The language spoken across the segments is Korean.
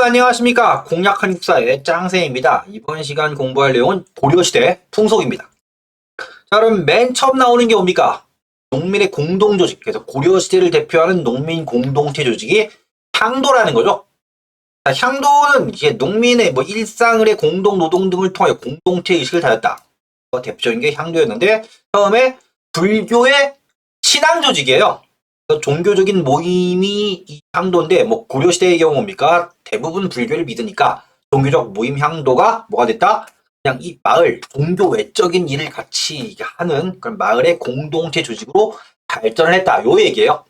안녕하십니까. 공략한 육사의 짱쌤입니다. 이번 시간 공부할 내용은 고려시대 풍속입니다. 자, 그럼 맨 처음 나오는 게 뭡니까? 농민의 공동조직. 그래서 고려시대를 대표하는 농민 공동체 조직이 향도라는 거죠. 자, 향도는 이제 농민의 일상의 공동 노동 등을 통하여 공동체 의식을 다졌다. 대표적인 게 향도였는데, 처음에 불교의 신앙 조직이에요. 종교적인 모임이 이 향도인데, 고려시대의 경우 뭡니까? 대부분 불교를 믿으니까 종교적 모임 향도가 뭐가 됐다? 그냥 이 마을, 종교 외적인 일을 같이 하는 그런 마을의 공동체 조직으로 발전을 했다. 요 얘기예요.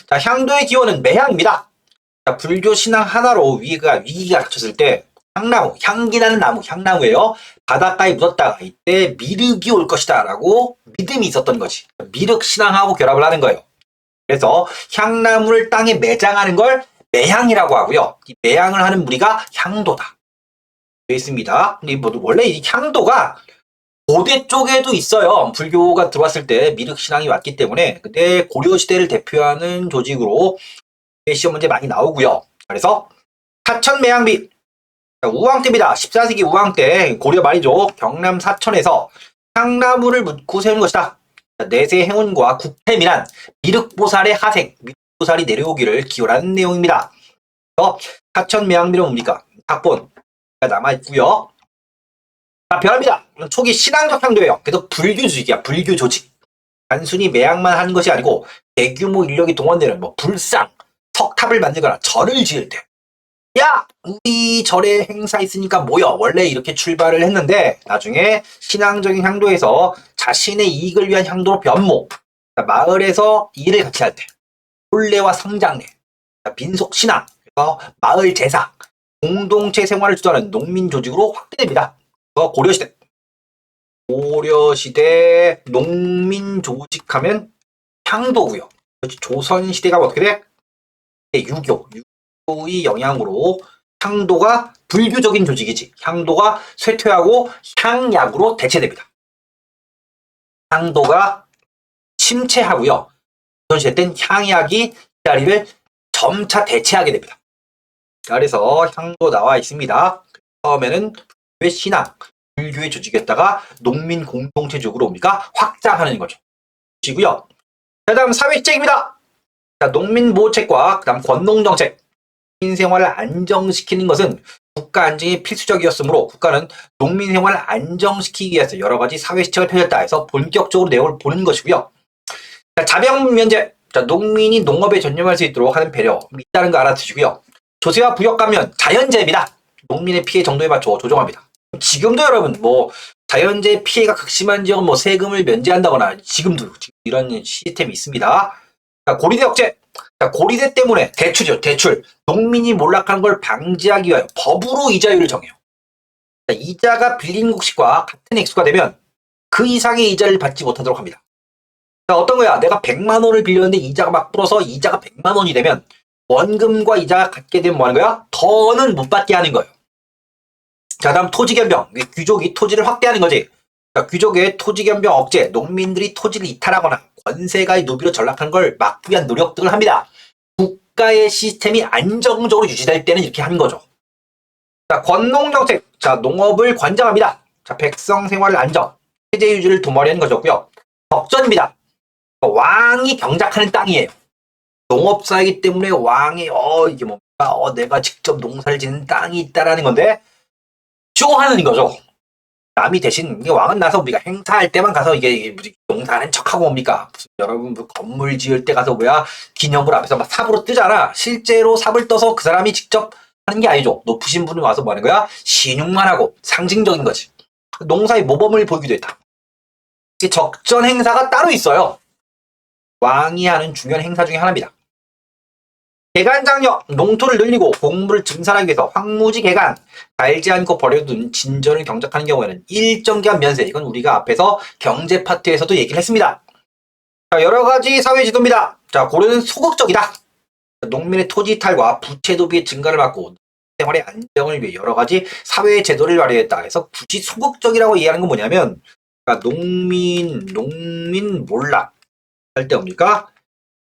자, 향도의 기원은 매향입니다. 자, 불교 신앙 하나로 위기가 닥쳤을 때 향나무, 향기 나는 나무, 향나무예요. 바닷가에 묻었다가 이때 미륵이 올 것이다 라고 믿음이 있었던 거지. 미륵 신앙하고 결합을 하는 거예요. 그래서 향나무를 땅에 매장하는 걸 매향이라고 하고요. 이 매향을 하는 무리가 향도다. 되어 있습니다. 근데 원래 이 향도가 고대 쪽에도 있어요. 불교가 들어왔을 때 미륵 신앙이 왔기 때문에. 근데 고려 시대를 대표하는 조직으로 시험 문제 많이 나오고요. 그래서 사천 매향비. 우왕 때입니다. 14세기 우왕 때 고려 말이죠. 경남 사천에서 향나무를 묻고 세운 것이다. 내세 행운과 국태민한 미륵보살의 하생, 미륵보살이 내려오기를 기원하는 내용입니다. 그래서 사천 매향비는 뭡니까? 각본 남아있고요. 자, 별합니다. 초기 신앙적 향도예요. 그래서 불교 조직이야. 불교 조직. 단순히 매향만 하는 것이 아니고 대규모 인력이 동원되는 불상, 석탑을 만들거나 절을 지을 때, 야! 우리 절에 행사 있으니까 모여. 원래 이렇게 출발을 했는데 나중에 신앙적인 향도에서 자신의 이익을 위한 향도로 변모. 마을에서 일을 같이 할 때, 혼례와 성장례, 빈속 신앙, 그래서 마을 제사, 공동체 생활을 주도하는 농민 조직으로 확대됩니다. 고려시대. 고려시대 농민 조직하면 향도고요. 조선시대가 어떻게 돼? 유교의 영향으로 향도가 불교적인 조직이지. 향도가 쇠퇴하고 향약으로 대체됩니다. 향도가 침체하고요. 조선시대 땐 향약이 자리를 점차 대체하게 됩니다. 그래서 향도 나와 있습니다. 처음에는 불교의 신앙, 불교의 조직이었다가 농민 공동체적으로 뭡니까? 확장하는 거죠. 보시고요. 자, 다음 사회시책입니다. 자, 농민 보호책과 그다음 권농정책. 농민 생활을 안정시키는 것은 국가 안정이 필수적이었으므로 국가는 농민 생활을 안정시키기 위해서 여러 가지 사회시책을 펼쳤다 해서 본격적으로 내용을 보는 것이고요. 자, 자병 면제. 자, 농민이 농업에 전념할 수 있도록 하는 배려 있다는 거 알아두시고요. 조세와 부역 감면 자연재해입니다. 농민의 피해 정도에 맞춰 조정합니다. 지금도 여러분 자연재해 피해가 극심한 지역은 세금을 면제한다거나 지금도 이런 시스템이 있습니다. 자, 고리대 억제. 자, 고리대 때문에 대출이죠. 대출. 농민이 몰락하는 걸 방지하기 위하여 법으로 이자율을 정해요. 자, 이자가 빌린 곡식과 같은 액수가 되면 그 이상의 이자를 받지 못하도록 합니다. 자, 어떤 거야? 내가 100만 원을 빌렸는데 이자가 막 불어서 이자가 100만 원이 되면 원금과 이자가 같게 되면 뭐 하는 거야? 더는 못 받게 하는 거예요. 자, 다음 토지견병. 귀족이 토지를 확대하는 거지. 자, 귀족의 토지견병 억제. 농민들이 토지를 이탈하거나 권세가의 노비로 전락하는 걸 막기 위한 노력 등을 합니다. 국가의 시스템이 안정적으로 유지될 때는 이렇게 하는 거죠. 자, 권농정책. 자, 농업을 관장합니다. 자, 백성 생활을 안정, 체제 유지를 도모하려는 것이었고요. 덕전입니다. 왕이 경작하는 땅이에요. 농업사이기 때문에 왕이 이게 뭡니까? 내가 직접 농사를 짓는 땅이 있다라는 건데 쇼하는 거죠. 남이 대신 왕은 나서 우리가 행사할 때만 가서 이게 농사하는 척하고 뭡니까? 여러분 건물 지을 때 가서 기념물 앞에서 막 삽으로 뜨잖아. 실제로 삽을 떠서 그 사람이 직접 하는 게 아니죠. 높으신 분이 와서 뭐 하는 거야? 신용만 하고 상징적인 거지. 농사의 모범을 보이기도 했다. 적전 행사가 따로 있어요. 왕이 하는 중요한 행사 중에 하나입니다. 개간장려, 농토를 늘리고 곡물을 증산하기 위해서 황무지 개간, 달지 않고 버려둔 진전을 경작하는 경우에는 일정 기간 면세. 이건 우리가 앞에서 경제 파트에서도 얘기를 했습니다. 자, 여러 가지 사회 지도입니다. 자, 고려는 소극적이다. 농민의 토지 이탈과 부채 도비의 증가를 막고 생활의 안정을 위해 여러 가지 사회 제도를 마련했다. 그래서 굳이 소극적이라고 이해하는 건 뭐냐면, 그러니까 농민 몰락 할 때 뭡니까?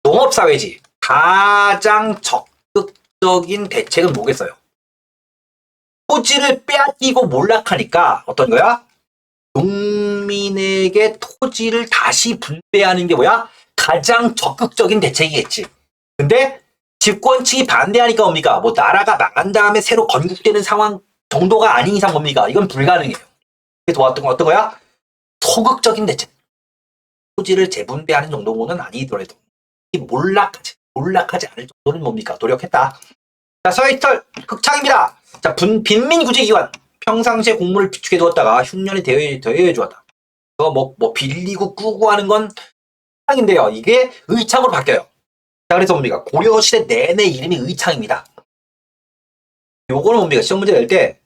농업사회지. 가장 적극적인 대책은 뭐겠어요? 토지를 빼앗기고 몰락하니까 어떤 거야? 농민에게 토지를 다시 분배하는 게 뭐야? 가장 적극적인 대책이겠지. 근데 집권층이 반대하니까 뭡니까? 뭐 나라가 망한 다음에 새로 건국되는 상황 정도가 아닌 이상 뭡니까? 이건 불가능해요. 그래서 어떤 거야? 소극적인 대책. 토지를 재분배하는 정도는 아니더라도 몰락하지 않을 정도는 뭡니까? 노력했다. 자, 서해철 극창입니다. 자, 빈민구제기관. 평상시에 공무를 비축해 두었다가 흉년에 대여해 주었다. 뭐 빌리고 꾸고 하는 건 의창인데요. 이게 의창으로 바뀌어요. 자, 그래서 뭡니까? 고려시대 내내 이름이 의창입니다. 요거는 뭡니까? 시험 문제 낼 때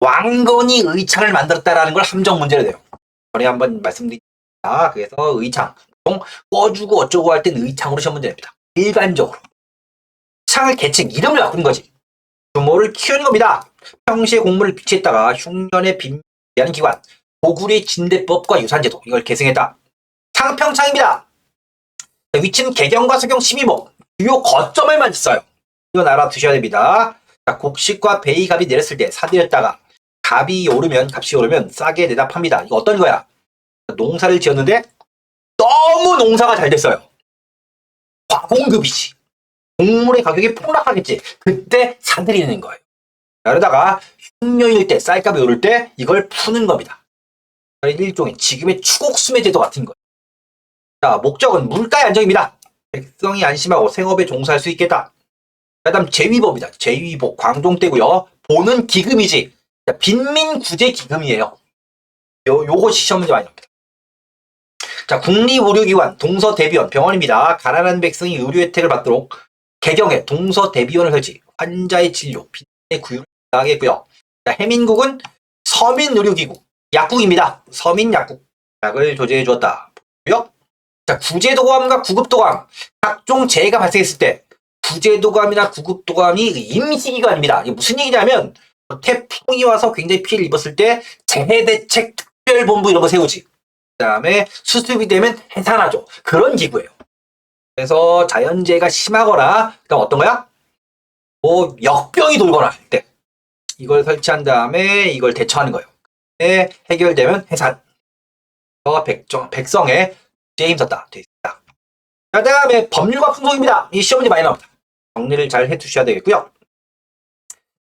왕건이 의창을 만들었다라는 걸 함정 문제로 돼요. 전에 한번 말씀드렸습니다. 그래서 의창, 꺼주고 어쩌고 할 땐 의창으로 시험 문제 냅니다. 일반적으로. 창을 계층, 이름을 바꾸는 거지. 규모를 키우는 겁니다. 평시에 공무를 비치했다가 흉년에 빈비하는 기관, 고구려의 진대법과 유산제도, 이걸 계승했다. 창평창입니다. 위치는 개경과 서경 12목, 주요 거점을만 써요. 이건 알아두셔야 됩니다. 자, 곡식과 베이 값이 내렸을 때 사들였다가 값이 오르면 싸게 내다 팝니다. 이거 어떤 거야? 농사를 지었는데 너무 농사가 잘 됐어요. 과공급이지. 곡물의 가격이 폭락하겠지. 그때 사들이는 거예요. 그러다가 흉년일 때, 쌀값이 오를 때 이걸 푸는 겁니다. 일종의 지금의 추곡수매 제도 같은 거예요. 자, 목적은 물가의 안정입니다. 백성이 안심하고 생업에 종사할 수 있겠다. 그다음 제위법이다. 제위법 광종 때고요. 보는 기금이지. 자, 빈민구제 기금이에요. 요거 시험 문제 많이 나옵니다. 자, 국립의료기관, 동서대비원, 병원입니다. 가난한 백성이 의료 혜택을 받도록 개경에 동서대비원을 설치, 환자의 진료, 빈민의 구휼을 하겠고요. 자, 해민국은 서민의료기구, 약국입니다. 서민약국, 약을 조제해 주었다. 보고요. 자, 구제도감과 구급도감, 각종 재해가 발생했을 때 구제도감이나 구급도감이 임시기관입니다. 이게 무슨 얘기냐면 태풍이 와서 굉장히 피해를 입었을 때 재해대책 특별본부 이런 거 세우지. 그 다음에 수습이 되면 해산하죠. 그런 기구예요. 그래서 자연재해가 심하거나 그다음 어떤 거야? 뭐 역병이 돌거나 할 때 이걸 설치한 다음에 이걸 대처하는 거예요. 해결되면 해산. 백성의 구제에 힘썼다. 되어 있습니다. 자, 다음에 법률과 풍속입니다. 이 시험 문제 많이 나옵니다. 정리를 잘 해두셔야 되겠고요.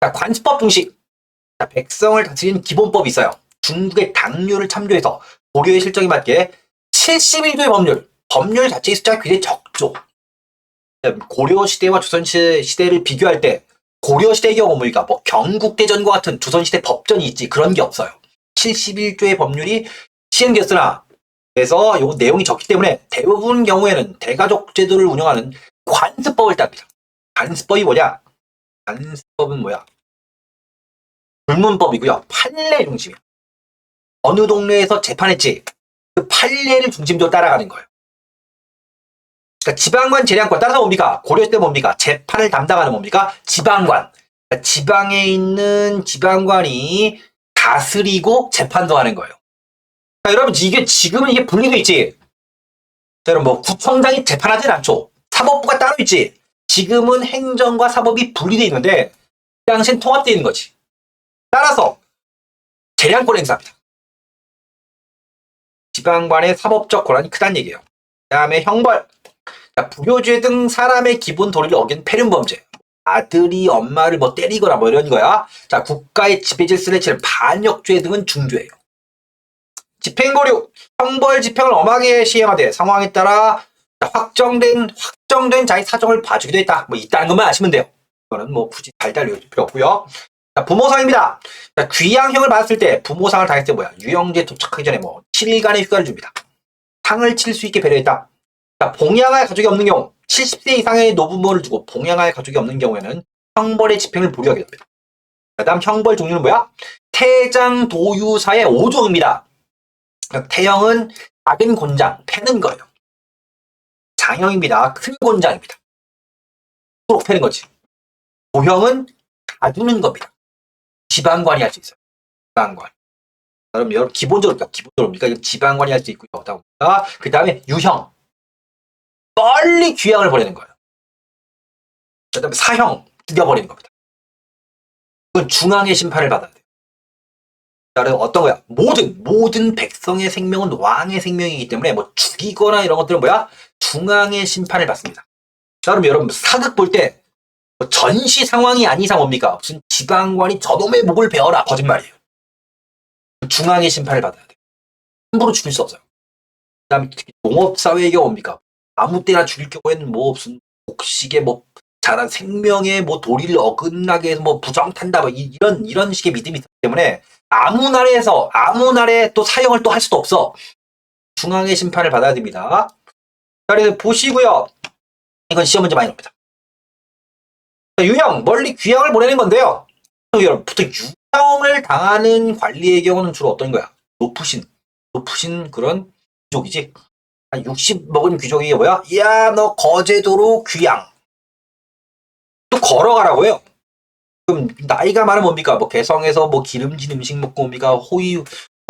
자, 관습법 중식. 자, 백성을 다스리는 기본법이 있어요. 중국의 당류를 참조해서 고려의 실정에 맞게 71조의 법률 자체의 숫자가 굉장히 적죠. 고려 시대와 조선 시대를 비교할 때 고려 시대의 경우 뭡니까? 뭐 경국대전과 같은 조선 시대 법전이 있지 그런 게 없어요. 71조의 법률이 시행되었으나 그래서 요 내용이 적기 때문에 대부분 경우에는 대가족 제도를 운영하는 관습법을 땁니다. 관습법이 뭐냐? 관습법은 뭐야? 불문법이고요. 판례 중심이야. 어느 동네에서 재판했지? 그 판례를 중심적으로 따라가는 거예요. 그러니까 지방관, 재량권 따라서 뭡니까? 고려 때 뭡니까? 재판을 담당하는 뭡니까? 지방관. 그러니까 지방에 있는 지방관이 다스리고 재판도 하는 거예요. 자, 여러분 지금은 이게 분리돼 있지. 자, 여러분 뭐 구청장이 재판하진 않죠. 사법부가 따로 있지. 지금은 행정과 사법이 분리돼 있는데 그 당시엔 통합되어 있는 거지. 따라서 재량권 행사합니다. 지방관의 사법적 권한이 크다는 얘기예요. 그 다음에 형벌. 자, 불효죄 등 사람의 기본 도리를 어긴 폐륜범죄. 아들이 엄마를 뭐 때리거나 뭐 이런 거야. 자, 국가의 지배 질서를 해치는 반역죄 등은 중죄예요. 집행고려. 형벌 집행을 엄하게 시행하되 상황에 따라 확정된 자기 사정을 봐주기도 했다. 뭐 있다는 것만 아시면 돼요. 이거는 뭐 굳이 달달 외울 필요 없고요. 자, 부모상입니다. 자, 귀양형을 받았을 때 부모상을 당했을 때 뭐야? 유형제 도착하기 전에 뭐 7일간의 휴가를 줍니다. 상을 칠 수 있게 배려했다. 자, 봉양할 가족이 없는 경우 70세 이상의 노부모를 두고 봉양할 가족이 없는 경우에는 형벌의 집행을 보류하게 됩니다. 그 다음 형벌 종류는 뭐야? 태장 도유사의 5종입니다. 태형은 작은 곤장, 패는 거예요. 장형입니다. 큰 곤장입니다. 수록 패는 거지. 도형은 가두는 겁니다. 지방관이 할 수 있어요. 지방관. 여러분 기본적으로 지방관이 할 수 있고요. 그 다음에 유형. 빨리 귀양을 보내는 거예요. 그 다음에 사형, 죽여버리는 겁니다. 그건 중앙의 심판을 받아야 돼요. 자, 그래서 어떤 거야? 모든 백성의 생명은 왕의 생명이기 때문에 뭐 죽이거나 이런 것들은 뭐야? 중앙의 심판을 받습니다. 자, 그럼 여러분 사극 볼 때 전시 상황이 아닌 이상 뭡니까? 무슨 지방관이 저놈의 목을 베어라 거짓말이에요. 중앙의 심판을 받아야 돼요. 함부로 죽일 수 없어요. 그다음에 특히 농업사회의 경우 뭡니까? 아무 때나 죽일 경우에는 뭐 무슨 곡식에 뭐 자란 생명에 뭐 도리를 어긋나게 해서 뭐 부정탄다 뭐 이런 식의 믿음이 있기 때문에 아무 나라에 또 사형을 또 할 수도 없어. 중앙의 심판을 받아야 됩니다. 자, 그래서 보시고요. 이건 시험 문제 많이 나옵니다. 유형, 멀리 귀향을 보내는 건데요. 여러분, 보통 유형을 당하는 관리의 경우는 주로 어떤 거야? 높으신 그런 귀족이지. 한 60 먹은 귀족이 뭐야? 야, 너 거제도로 귀향. 또 걸어가라고 해요. 그럼 나이가 많으면 뭡니까? 뭐 개성에서 뭐 기름진 음식 먹고 뭡니까?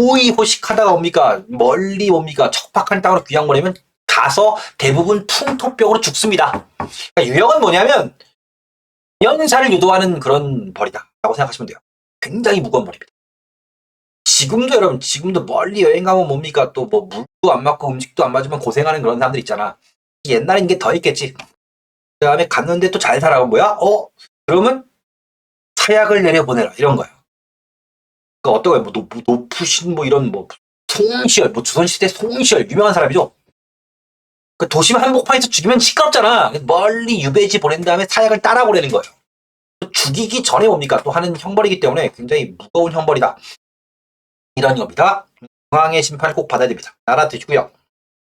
호의호식하다가 뭡니까? 멀리 뭡니까? 척박한 땅으로 귀향 보내면 가서 대부분 풍토병으로 죽습니다. 그러니까 유형은 뭐냐면 연사를 유도하는 그런 벌이다라고 생각하시면 돼요. 굉장히 무거운 벌입니다. 지금도 여러분, 지금도 멀리 여행 가면 뭡니까? 또 뭐 물도 안 맞고 음식도 안 맞으면 고생하는 그런 사람들 있잖아. 옛날엔 이게 더 있겠지. 그 다음에 갔는데 또 잘 살아가 뭐야? 그러면 사약을 내려보내라 이런 거야. 그러니까 어떤 거야? 뭐 높으신 뭐 이런 뭐 송시열, 뭐 조선시대 송시열 유명한 사람이죠. 그 도심 한복판에서 죽이면 시끄럽잖아. 멀리 유배지 보낸 다음에 사약을 따라 보내는 거예요. 죽이기 전에 뭡니까? 또 하는 형벌이기 때문에 굉장히 무거운 형벌이다. 이런 겁니다. 중앙의 심판을 꼭 받아야 됩니다. 알아두시고요.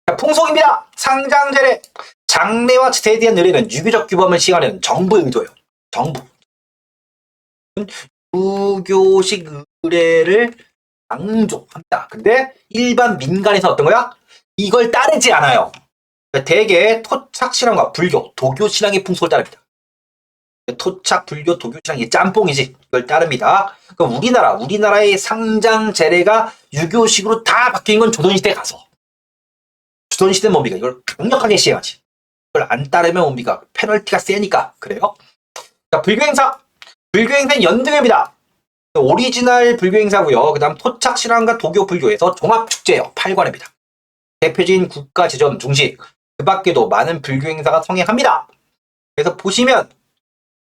자, 풍속입니다. 상장제례. 장례와 제사에 대한 의례는 유교적 규범을 시행하는 정부의 의도예요. 정부. 유교식 의례를 강조합니다. 근데 일반 민간에서 어떤 거야? 이걸 따르지 않아요. 대개 토착 신앙과 불교, 도교 신앙의 풍속을 따릅니다. 토착, 불교, 도교 신앙이 짬뽕이지. 이걸 따릅니다. 그럼 우리나라의 상장 제례가 유교식으로 다 바뀐 건 조선시대에 가서. 조선시대는 뭡니까? 이걸 강력하게 시행하지. 이걸 안 따르면 뭡니까? 페널티가 세니까. 그래요? 자, 불교행사는 연등입니다. 오리지널 불교행사고요. 그 다음 토착 신앙과 도교 불교에서 종합축제예요. 8관입니다. 대표적인 국가제전 중식. 그 밖에도 많은 불교행사가 성행합니다. 그래서 보시면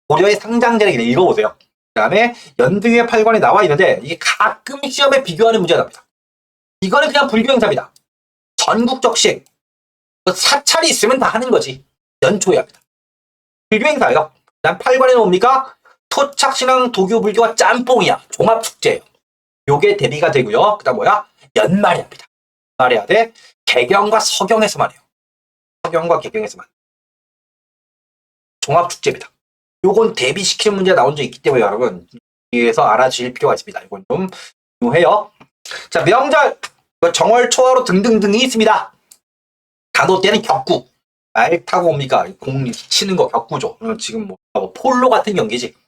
고려의 상장제례를 읽어보세요. 그 다음에 연등의 8관에 나와 있는데 이게 가끔 시험에 비교하는 문제가 납니다. 이거는 그냥 불교행사입니다. 전국적 시행. 사찰이 있으면 다 하는 거지. 연초에 합니다. 불교행사예요. 그 다음 8관에는 뭡니까? 토착신앙 도교불교가 짬뽕이야. 종합축제예요. 요게 대비가 되고요. 그 다음 뭐야? 연말에 합니다. 연말에 하되 개경과 서경에서만 해요. 서경과 개경에서만. 종합축제입니다. 요건 대비시키는 문제가 나온 적이 있기 때문에 여러분 뒤에서 알아주실 필요가 있습니다. 이건 좀 중요해요. 자, 명절 정월 초하루 등등등이 있습니다. 단오 때는 격구. 말 타고 옵니까? 공 치는 거 격구죠. 지금 뭐 폴로 같은 경기지. 그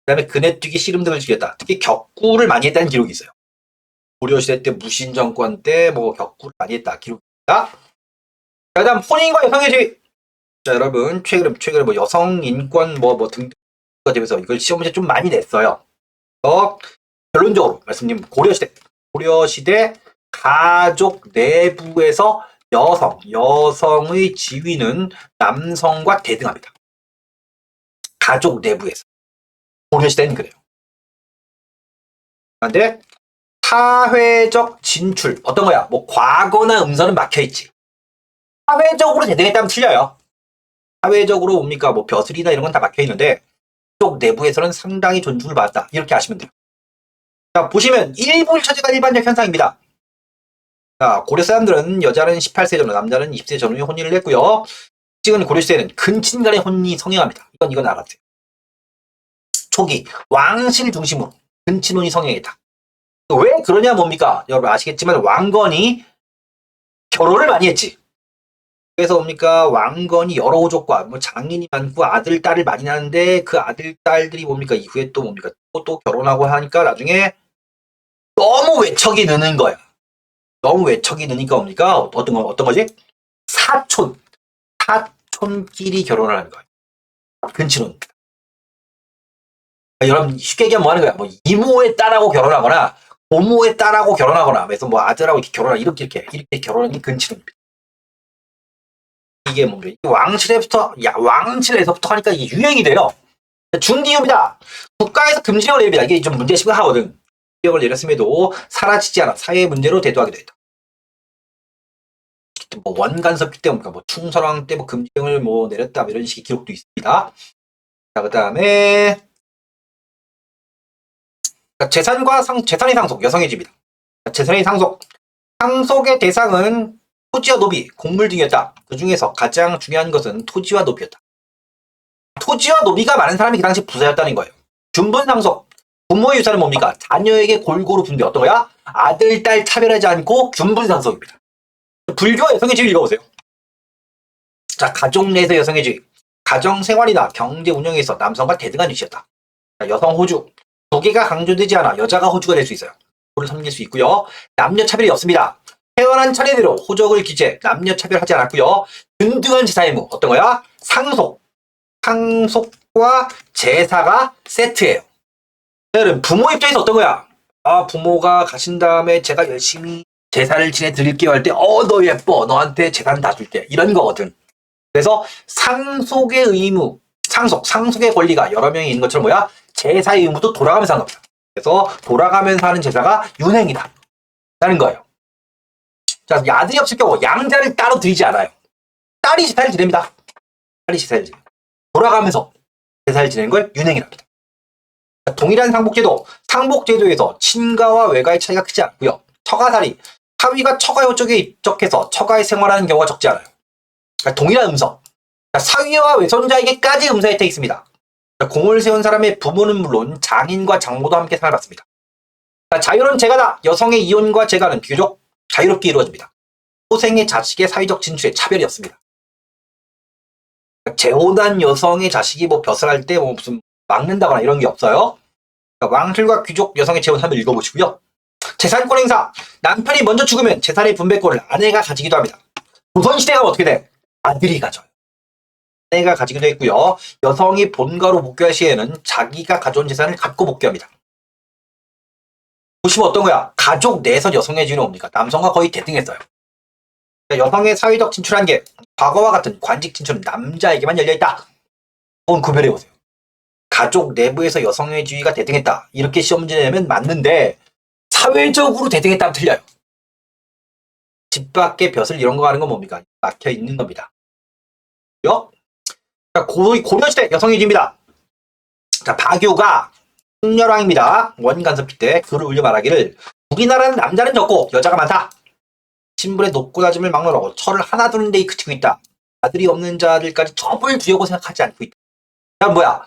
다음에 그네뛰기 씨름등을 즐겼다. 특히 격구를 많이 했다는 기록이 있어요. 고려시대 때 무신정권 때 뭐 격구를 많이 했다. 기록입니다. 자, 그 다음 혼인과 여성의 주의. 자, 여러분 최근에 뭐 여성 인권 뭐 등등가 되면서 이걸 시험 문제 좀 많이 냈어요. 결론적으로 말씀드리면 고려시대 가족 내부에서 여성의 지위는 남성과 대등합니다. 가족 내부에서. 고려시대는 그래요. 그런데 사회적 진출 어떤 거야? 뭐 과거나 음서는 막혀있지. 사회적으로 대등했다면 틀려요. 사회적으로 뭡니까? 뭐 벼슬이나 이런 건 다 막혀있는데 쪽 내부에서는 상당히 존중을 받았다. 이렇게 아시면 돼요. 자, 보시면 일부 처지가 일반적 현상입니다. 자, 고려 사람들은 여자는 18세 전후, 남자는 20세 전후에 혼인을 했고요. 지금 고려시대에는 근친 간의 혼인이 성행합니다. 이건 알아두세요. 초기 왕실 중심으로 근친혼이 성행했다. 왜 그러냐 뭡니까? 여러분 아시겠지만 왕건이 결혼을 많이 했지. 그래서 뭡니까? 왕건이 여러 호족과 뭐 장인이 많고 아들, 딸을 많이 낳는데 그 아들, 딸들이 뭡니까? 이후에 또 뭡니까? 또 결혼하고 하니까 나중에 너무 외척이 느는 거야. 너무 외척이 느니까 뭡니까? 어떤 거지? 사촌끼리 결혼을 하는 거야. 근친혼. 여러분 쉽게 얘기하면 뭐 하는 거야? 뭐 이모의 딸하고 결혼하거나 고모의 딸하고 결혼하거나 그래서 뭐 아들하고 이렇게 결혼하거나 이렇게 결혼하는 게 근친입니다. 이게 뭔가 왕실에서부터 하니까 이게 유행이 돼요. 중기업이다. 국가에서 금지령을 내립니다. 이게 좀 문제시긴 하거든. 금지령을 내렸음에도 사라지지 않아 사회 문제로 대두하게 됐다. 뭐 원간섭기 때문에 뭐 충설왕 때 뭐 금지령을 뭐 내렸다 뭐 이런 식의 기록도 있습니다. 자, 그다음에 재산의 상속, 여성의 집이다. 재산의 상속의 대상은 토지와 노비, 곡물 등이었다. 그 중에서 가장 중요한 것은 토지와 노비였다. 토지와 노비가 많은 사람이 그 당시 부자였다는 거예요. 균분상속, 부모의 유산은 뭡니까? 자녀에게 골고루 분배. 어떤 거야? 아들, 딸 차별하지 않고 균분상속입니다. 불교와 여성의 지위 읽어보세요. 자, 가족 내에서 여성의 지위. 가정 생활이나 경제 운영에서 남성과 대등한 위치였다. 자, 여성 호주. 두 개가 강조되지 않아 여자가 호주가 될 수 있어요. 호를 섬길 수 있고요. 남녀 차별이 없습니다. 태어난 차례대로 호적을 기재, 남녀 차별하지 않았고요. 균등한 제사 의무. 어떤 거야? 상속과 제사가 세트예요. 여러분 부모 입장에서 어떤 거야? 아, 부모가 가신 다음에 제가 열심히 제사를 지내 드릴게요 할 때, 너 예뻐, 너한테 재산 다 줄게, 이런 거거든. 그래서 상속의 의무, 상속의 권리가 여러 명이 있는 것처럼 뭐야? 제사의 의무도 돌아가면서 하는 겁니다. 그래서 돌아가면서 하는 제사가 윤행이다 라는 거예요. 자, 아들이 없을 경우 양자를 따로 드리지 않아요. 딸이 제사를 지냅니다. 딸이 제사를 지내요. 돌아가면서 제사를 지내는 걸 윤행이랍니다. 동일한 상복제도에서 친가와 외가의 차이가 크지 않고요. 처가살이, 사위가 처가 요쪽에 입적해서 처가에 생활하는 경우가 적지 않아요. 그러니까 동일한 음서. 사위와 외손자에게까지 음서 혜택이 있습니다. 공을 세운 사람의 부모는 물론 장인과 장모도 함께 살아봤습니다. 자유로운 재가다. 여성의 이혼과 재가는 비교적 자유롭게 이루어집니다. 소생의 자식의 사회적 진출에 차별이 없습니다. 재혼한 여성의 자식이 뭐 벼슬할 때 뭐 무슨 막는다거나 이런 게 없어요. 왕실과 귀족 여성의 재혼 한번 읽어보시고요. 재산권 행사. 남편이 먼저 죽으면 재산의 분배권을 아내가 가지기도 합니다. 조선시대가 어떻게 돼? 아들이 가져요. 아내가 가지기도 했고요. 여성이 본가로 복귀할 시에는 자기가 가져온 재산을 갖고 복귀합니다. 보시면 어떤 거야? 가족 내에서 여성의 지위는 뭡니까? 남성과 거의 대등했어요. 여성의 사회적 진출한 게 과거와 같은 관직 진출은 남자에게만 열려있다. 그건 구별해보세요. 가족 내부에서 여성의 지위가 대등했다. 이렇게 시험 문제 내면 맞는데 사회적으로 대등했다면 틀려요. 집 밖에 벼슬 이런 거 하는 건 뭡니까? 막혀 있는 겁니다. 자, 고려시대 여성의 지위입니다. 자, 박유가 풍렬왕입니다. 원간섭기 때 글을 올려 말하기를 우리나라는 남자는 적고 여자가 많다. 신분의 높고 낮음을 막론하고 철을 하나 두는 데 그치고 있다. 아들이 없는 자들까지 첩을 두려고 생각하지 않고 있다. 그럼 뭐야?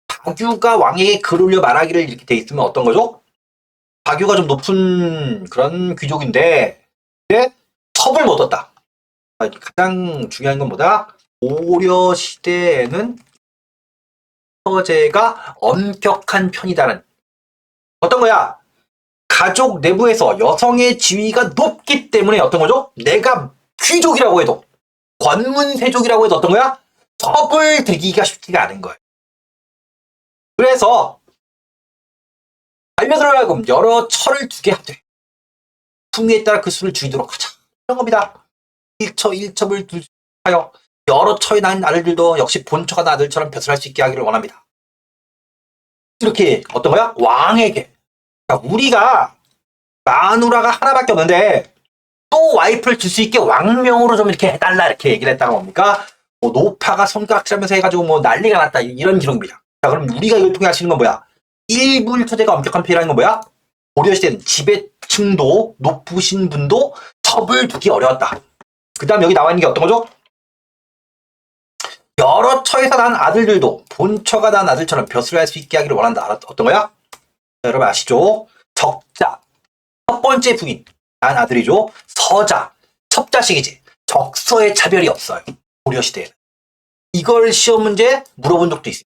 박유가 왕에게 글 올려 말하기를 이렇게 돼 있으면 어떤 거죠? 박유가 좀 높은 그런 귀족인데 첩을 못 얻었다. 가장 중요한 건 뭐다? 고려 시대에는 처제가 엄격한 편이다는 어떤 거야? 가족 내부에서 여성의 지위가 높기 때문에 어떤 거죠? 내가 귀족이라고 해도 권문세족이라고 해도 어떤 거야? 첩을 들기가 쉽지가 않은 거예요. 그래서 알려들어 하여금 여러 철을 두게 하되 풍미에 따라 그 수를 줄이도록 하자. 이런 겁니다. 1첩을 하여 여러 처에 난 아들들도 역시 본처가 난 아들처럼 벼슬할 수 있게 하기를 원합니다. 이렇게 어떤 거야? 왕에게. 그러니까 우리가 마누라가 하나밖에 없는데 또 와이프를 줄 수 있게 왕명으로 좀 이렇게 해달라 이렇게 얘기를 했다가 뭡니까? 뭐 노파가 손가락질하면서 해가지고 뭐 난리가 났다 이런 기록입니다. 자, 그럼 우리가 이걸 통해 할 수 있는 건 뭐야? 일부 처제가 엄격한 편이라는 건 뭐야? 고려시대는 지배층도 높으신 분도 첩을 두기 어려웠다. 그 다음 여기 나와 있는 게 어떤 거죠? 여러 처에서 난 아들들도 본처가 난 아들처럼 벼슬을 할 수 있게 하기를 원한다. 어떤 거야? 여러분 아시죠? 적자, 첫 번째 부인, 난 아들이죠. 서자, 첩자식이지. 적서의 차별이 없어요. 고려시대에는. 이걸 시험 문제 물어본 적도 있습니다.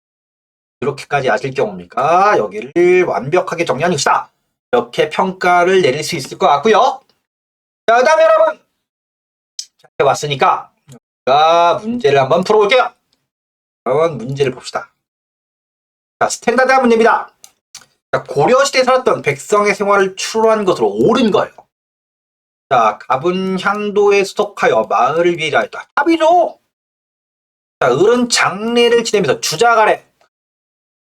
이렇게까지 아실 경우입니까? 여기를 완벽하게 정리한 것이다. 이렇게 평가를 내릴 수 있을 것 같고요. 자, 그 다음에 여러분 이렇게 왔으니까 우리가 문제를 한번 풀어볼게요. 한번 문제를 봅시다. 자, 스탠다드한 문제입니다. 자, 고려시대에 살았던 백성의 생활을 추론한 것으로 옳은 거예요. 자, 갑은 향도에 수독하여 마을을 위해 일하였다. 답이죠. 자, 을은 장례를 지내면서 주자가래.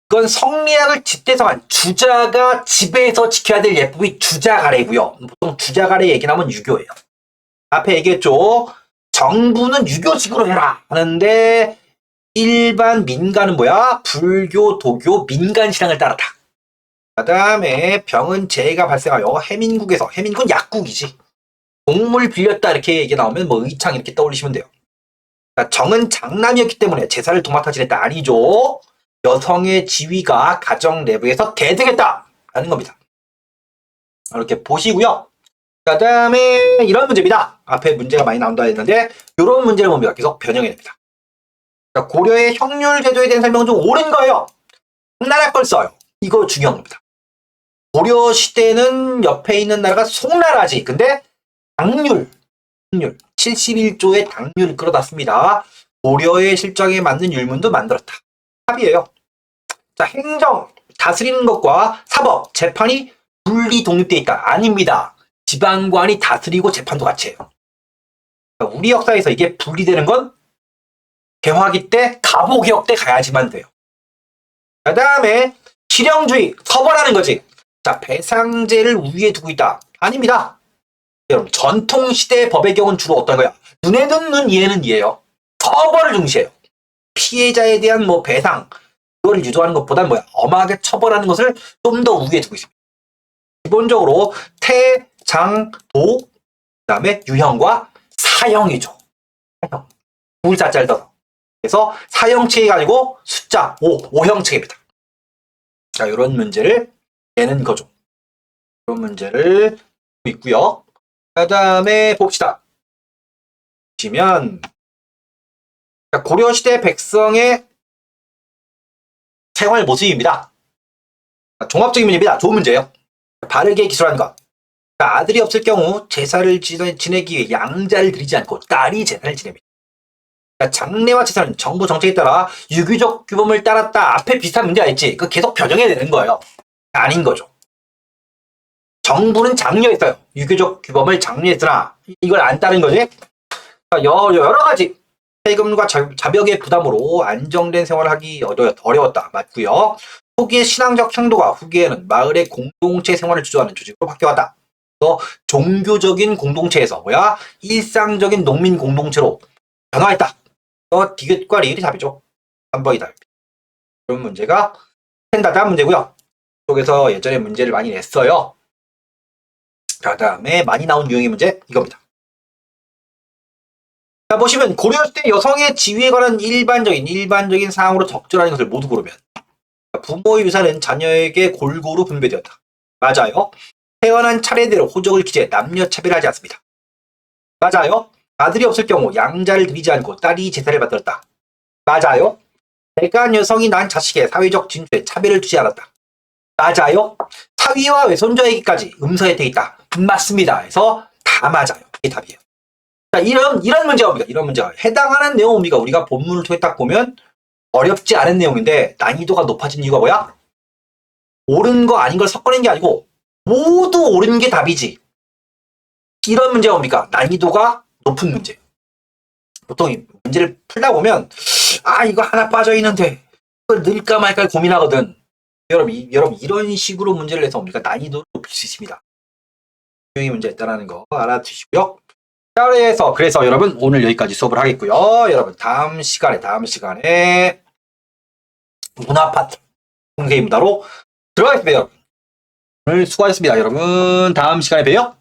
그건 성리학을 뒷대서한 주자가 집에서 지켜야 될 예법이 주자가래고요. 보통 주자가래 얘기 나오면 유교예요. 앞에 얘기했죠. 정부는 유교식으로 해라 하는데 일반 민간은 뭐야? 불교, 도교, 민간 신앙을 따랐다. 그 다음에 병은 재해가 발생하여 해민국에서, 해민국은 약국이지. 동물 빌렸다 이렇게 얘기 나오면 뭐 의창 이렇게 떠올리시면 돼요. 그러니까 정은 장남이었기 때문에 제사를 도맡아 지냈다. 아니죠. 여성의 지위가 가정 내부에서 대등했다 라는 겁니다. 이렇게 보시고요. 그 다음에 이런 문제입니다. 앞에 문제가 많이 나온다 했는데 이런 문제를 봅니다. 계속 변형해야 됩니다. 고려의 형률 제도에 대한 설명은 좀 옳은 거예요. 송나라 걸 써요. 이거 중요한 겁니다. 고려 시대는 옆에 있는 나라가 송나라지. 근데 당률 71조의 당률을 끌어놨습니다. 고려의 실정에 맞는 율문도 만들었다. 합이에요. 자, 행정, 다스리는 것과 사법, 재판이 분리 독립되어 있다. 아닙니다. 지방관이 다스리고 재판도 같이 해요. 우리 역사에서 이게 분리되는 건 개화기 때, 갑오개혁 때 가야지만 돼요. 그 다음에 실형주의, 처벌하는 거지. 자, 배상제를 우위에 두고 있다. 아닙니다. 여러분, 전통시대의 법의 경우는 주로 어떤 거야? 눈에 넣는 이해는 이해요. 처벌을 중시해요. 피해자에 대한 뭐 배상, 그거를 유도하는 것보다는 뭐야? 엄하게 처벌하는 것을 좀 더 우위에 두고 있습니다. 기본적으로 태, 장, 도, 그 다음에 유형과 사형이죠. 사형. 불자자를 떠서. 그래서 사형체가 아니고 숫자 5형체입니다. 자, 이런 문제를 내는 거죠. 이런 문제를 있고요. 그 다음에 봅시다. 보시면 고려시대 백성의 생활 모습입니다. 종합적인 문제입니다. 좋은 문제예요. 바르게 기술한 것. 아들이 없을 경우 제사를 지내기 위해 양자를 드리지 않고 딸이 제사를 지냅니다. 장례와 제사는 정부 정책에 따라 유교적 규범을 따랐다. 앞에 비슷한 문제가 있지. 그 계속 변형해야 되는 거예요. 아닌 거죠. 정부는 장려했어요. 유교적 규범을 장려했으나 이걸 안 따른 거지. 여러 가지 세금과 자벽의 부담으로 안정된 생활을 하기 어려웠다. 맞고요. 초기의 신앙적 향도가 후기에는 마을의 공동체 생활을 주도하는 조직으로 바뀌어왔다. 또 종교적인 공동체에서 일상적인 농민 공동체로 변화했다. 디귿과 리을이 답이죠. 3번이 답입니다. 이런 문제가 스탠다드한 문제고요. 쪽에서 예전에 문제를 많이 냈어요. 그 다음에 많이 나온 유형의 문제 이겁니다. 자, 보시면 고려시대 여성의 지위에 관한 일반적인 사항으로 적절한 것을 모두 고르면 부모의 유산은 자녀에게 골고루 분배되었다. 맞아요. 태어난 차례대로 호적을 기재해 남녀 차별하지 않습니다. 맞아요. 아들이 없을 경우 양자를 드리지 않고 딸이 제사를 받들었다. 맞아요. 대간 여성이 낳은 자식의 사회적 진출에 차별을 두지 않았다. 맞아요. 사위와 외손자에게까지 음서 혜택이 있다. 맞습니다. 해서 다 맞아요. 이게 답이에요. 자, 이런 문제가 옵니다. 이런 문제가 해당하는 내용입니다. 우리가 본문을 통해 딱 보면 어렵지 않은 내용인데 난이도가 높아진 이유가 뭐야? 옳은 거 아닌 걸 섞어낸 게 아니고 모두 옳은 게 답이지. 이런 문제가 옵니까? 난이도가 높은 문제. 보통 이 문제를 풀다 보면 이거 하나 빠져 있는데 그걸 넣을까 말까 고민하거든. 여러분 이런 식으로 문제를 내서 옵니까? 난이도를 높일 수 있습니다. 유형의 문제에 따라는 거 알아두시고요. 그래서 여러분 오늘 여기까지 수업을 하겠고요. 여러분 다음 시간에 문화 파트 공개입니다로 들어가겠습니다. 여러분. 오늘 수고하셨습니다. 여러분 다음 시간에 봬요.